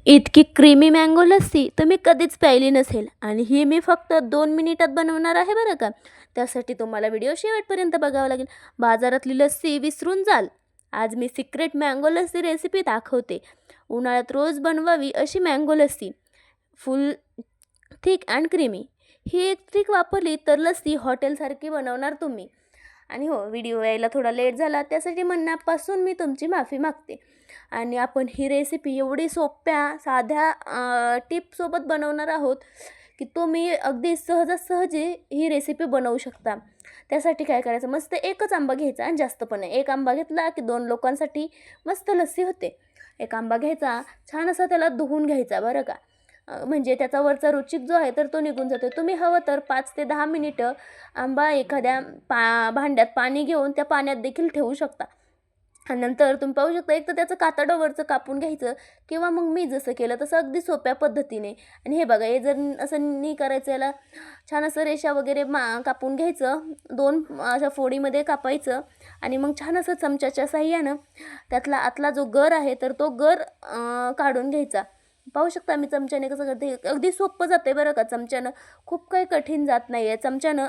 इतकी creamy mango lassi तुम्ही कधीच प्यायली नसेल आणि ही मी फक्त 2 मिनिटात बनवणार आहे बरं का. त्यासाठी तुम्हाला व्हिडिओ शेवटपर्यंत बघावा लागेल. बाजारातली लस्सी विसरून जाल. आज मी सिक्रेट मँगो लस्सी रेसिपी दाखवते. उन्हाळ्यात रोज बनवावी अशी mango lassi. Full thick and creamy. ही एक ट्रिक वापरली तर लस्सी हॉटेलसारखी बनवणार तुम्ही. आणि हो, व्हिडिओ यायला थोडा लेट झाला त्यासाठी मनापासून मी तुमची माफी मागते. आणि आपण ही रेसिपी एवढी सोप्या साध्या टिपसोबत बनवणार आहोत की तुम्ही अगदी सहजासहजी ही रेसिपी बनवू शकता. त्यासाठी काय करायचं, मस्त एकच आंबा घ्यायचा आणि जास्त पण नाही. एक आंबा घेतला की 2 लोकांसाठी मस्त लस्सी होते. एक आंबा घ्यायचा, छान असा त्याला धुवून घ्यायचा बरं का. म्हणजे त्याचा वरचा रुचिक जो आहे तर तो निघून जातो. तुम्ही हवं तर 5 ते 10 मिनिटं आंबा एखाद्या भांड्यात पाणी घेऊन त्या पाण्यात देखील ठेवू शकता. आणि नंतर तुम्ही पाहू शकता, एक तर त्याचं कातडं वरचं कापून घ्यायचं किंवा मग मी जसं केलं तसं अगदी सोप्या पद्धतीने. आणि हे बघा, हे जर असं नाही करायचं, याला छान असं रेषा वगैरे कापून घ्यायचं, 2 अशा फोडीमध्ये कापायचं आणि मग छान असं चमच्याच्या साहाय्यानं त्यातला आतला जो गर आहे तर तो गर काढून घ्यायचा. पाहू शकता मी चमच्याने कसं करते. अगदी सोपं जाते बरं का. चमच्यानं खूप काही कठीण जात नाही आहे. चमच्यानं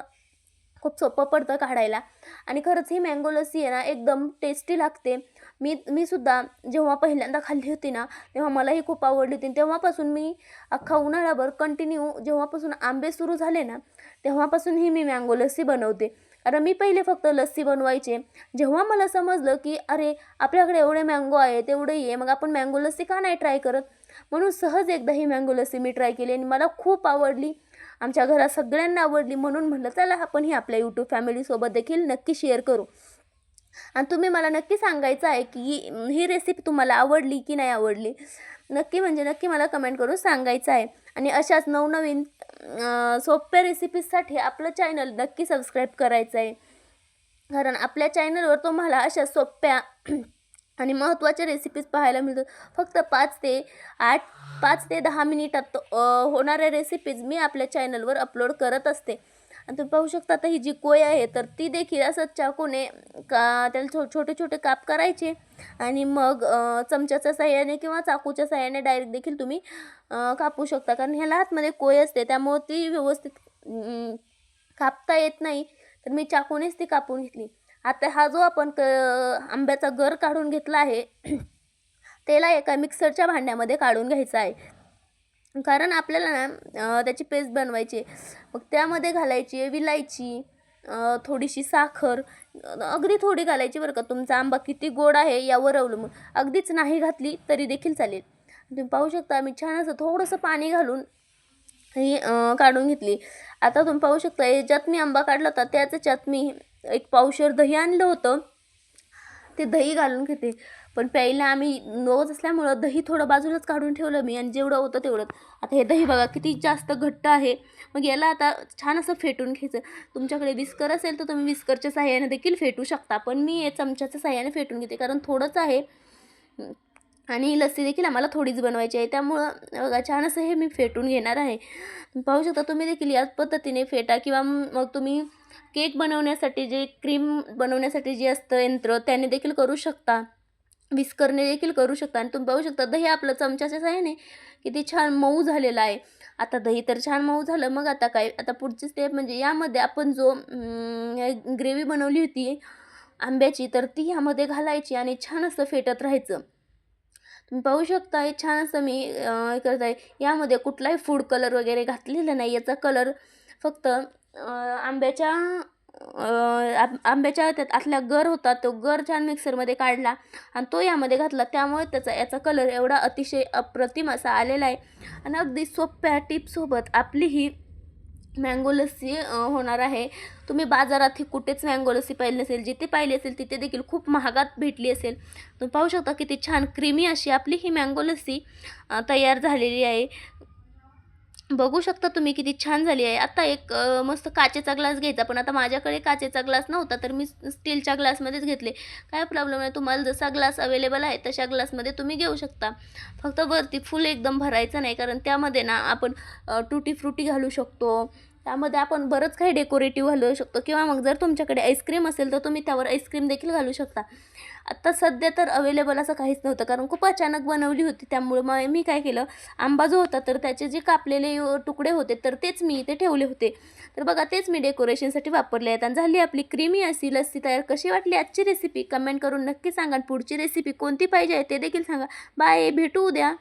खूप सोपं पडतं काढायला. आणि खरंच ही मँगो लस्सी आहे ना, एकदम टेस्टी लागते. मी सुद्धा जेव्हा पहिल्यांदा खाल्ली होती ना, तेव्हा मलाही खूप आवडली होती. तेव्हापासून मी अख्खा उन्हाळाभर कंटिन्यू, जेव्हापासून आंबे सुरू झाले ना, तेव्हापासून ही मी मँगो लस्सी बनवते. कारण मी पहिले फक्त लस्सी बनवायचे. जेव्हा मला समजलं की अरे, आपल्याकडे एवढे मँगो आहे, तेवढंही आहे, मग आपण मँगो लस्सी का नाही ट्राय करत, म्हणून सहज एकदा ही मँगो लस्सी मी ट्राय केली आणि मला खूप आवडली. आमच्या घरात सगळ्यांना आवडली. म्हणून म्हटलं चला आपण ही आपल्या यूट्यूब फॅमिलीसोबत देखील नक्की शेअर करू. आणि तुम्ही मला नक्की सांगायचं आहे की ही रेसिपी तुम्हाला आवडली की नाही आवडली. नक्की म्हणजे नक्की मला कमेंट करून सांगायचं आहे. आणि अशाच नवनवीन सोप्या रेसिपीजसाठी आपलं चॅनल नक्की सबस्क्राईब करायचं आहे. कारण आपल्या चॅनलवर तुम्हाला अशा सोप्या आणि महत्त्वाच्या रेसिपीज पाहायला मिळतात. फक्त 5 ते 10 मिनिटात होणाऱ्या रेसिपीज मी आपल्या चॅनलवर अपलोड करत असते. आणि तुम्ही पाहू शकता, आता ही जी कोय आहे तर ती देखील असं चाकूने त्याला छोटे छोटे काप करायचे आणि मग चमच्याच्या साहाय्याने किंवा चाकूच्या साहाय्याने डायरेक्ट देखील तुम्ही कापू शकता. कारण ह्याला आतमध्ये कोय असते त्यामुळे ती व्यवस्थित कापता येत नाही. तर मी चाकूनेच ती कापून घेतली. आता हा जो आपण आंब्याचा गर काढून घेतला आहे त्याला एका मिक्सरच्या भांड्यामध्ये काढून घ्यायचा आहे. कारण आपल्याला ना त्याची पेस्ट बनवायची आहे. मग त्यामध्ये घालायची आहे विलायची, थोडीशी साखर, अगदी थोडी घालायची बरं का. तुमचा आंबा किती गोड आहे यावर अवलंबून. अगदीच नाही घातली तरी देखील चालेल. तुम्ही पाहू शकता मी छान असं थोडंसं पाणी घालून ही काढून घेतली. आता तुम्ही पाहू शकता, याच्यात मी आंबा काढला होता त्याच्यात मी 1 पावशेर दही आणलं होतं. ते दही घालून घेते. पण प्यायला आम्ही रोज असल्यामुळं दही थोडं बाजूलाच काढून ठेवलं मी आणि जेवढं होतं तेवढंच. आता हे दही बघा किती जास्त घट्ट आहे. मग याला आता छान असं फेटून घ्यायचं. तुमच्याकडे विस्कर असेल तर तुम्ही विस्करच्या साहाय्याने देखील फेटू शकता. पण मी हे चमच्याच्या साहाय्याने फेटून घेते कारण थोडंच आहे आणि लस्सी देखील आम्हाला थोडीच बनवायची आहे. त्यामुळं बघा छान असं हे मी फेटून घेणार आहे. पाहू शकता तुम्ही देखील याच पद्धतीने फेटा किंवा मग तुम्ही केक बनवण्यासाठी जे क्रीम बनवण्यासाठी जे असतं यंत्र त्याने देखील करू शकता. विस्करने देखील करू शकता. आणि तुम्ही पाहू शकता दही आपलं चमच्याच्या साहाय्याने किती छान मऊ झालेलं आहे. आता दही तर छान मऊ झालं. मग आता काय, आता पुढची स्टेप म्हणजे यामध्ये आपण जो ग्रेव्ही बनवली होती आंब्याची तर ती ह्यामध्ये घालायची आणि छान असं फेटत राहायचं. तुम्ही पाहू शकता हे छान असं मी करत आहे. यामध्ये कुठलाही फूड कलर वगैरे घातलेला नाही. याचा कलर फक्त आंब्याच्या त्यात आतला गर होता तो गर छान मिक्सरमध्ये काढला आणि तो यामध्ये घातला. त्यामुळे याचा कलर एवढा अतिशय अप्रतिम असा आलेला आहे. आणि अगदी सोप्या टिपसोबत आपली ही मँगो लस्सी होणार आहे. तुम्ही बाजारात ही कुठेच मँगो लस्सी पाहिली नसेल. जिथे पाहिली असेल तिथे देखील खूप महागात भेटली असेल. तुम्ही पाहू शकता किती छान क्रीमी अशी आपली ही मँगो लस्सी तयार झालेली आहे. बघू शकता तुम्ही किती छान झाली आहे. आता एक मस्त काचेचा ग्लास घ्यायचा. पण आता माझ्याकडे काचेचा ग्लास नव्हता तर मी स्टीलच्या ग्लासमध्येच घेतले. काय प्रॉब्लेम नाही. तुम्हाला जसा ग्लास अवेलेबल आहे तशा ग्लासमध्ये तुम्ही घेऊ शकता. फक्त वरती फुल एकदम भरायचं नाही कारण त्यामध्ये ना आपण टुटी फ्रुटी घालू शकतो त्यामध्ये आपण बरंच काही डेकोरेटिव्ह घालू शकतो किंवा मग जर तुमच्याकडे आईस्क्रीम असेल तर तुम्ही त्यावर आईस्क्रीम देखील घालू शकता. आत्ता सध्या तर अवेलेबल असं काहीच नव्हतं कारण खूप अचानक बनवली होती. त्यामुळं मग मी काय केलं, आंबा जो होता तर त्याचे जे कापलेले तुकडे होते तर तेच मी इथे ठेवले होते. तर बघा तेच मी डेकोरेशनसाठी वापरले आहेत. आणि झाली आपली क्रीमी अशी लस्सी तयार. कशी वाटली आजची रेसिपी कमेंट करून नक्की सांगा. पुढची रेसिपी कोणती पाहिजे आहे ते देखील सांगा. बाय, भेटू उद्या.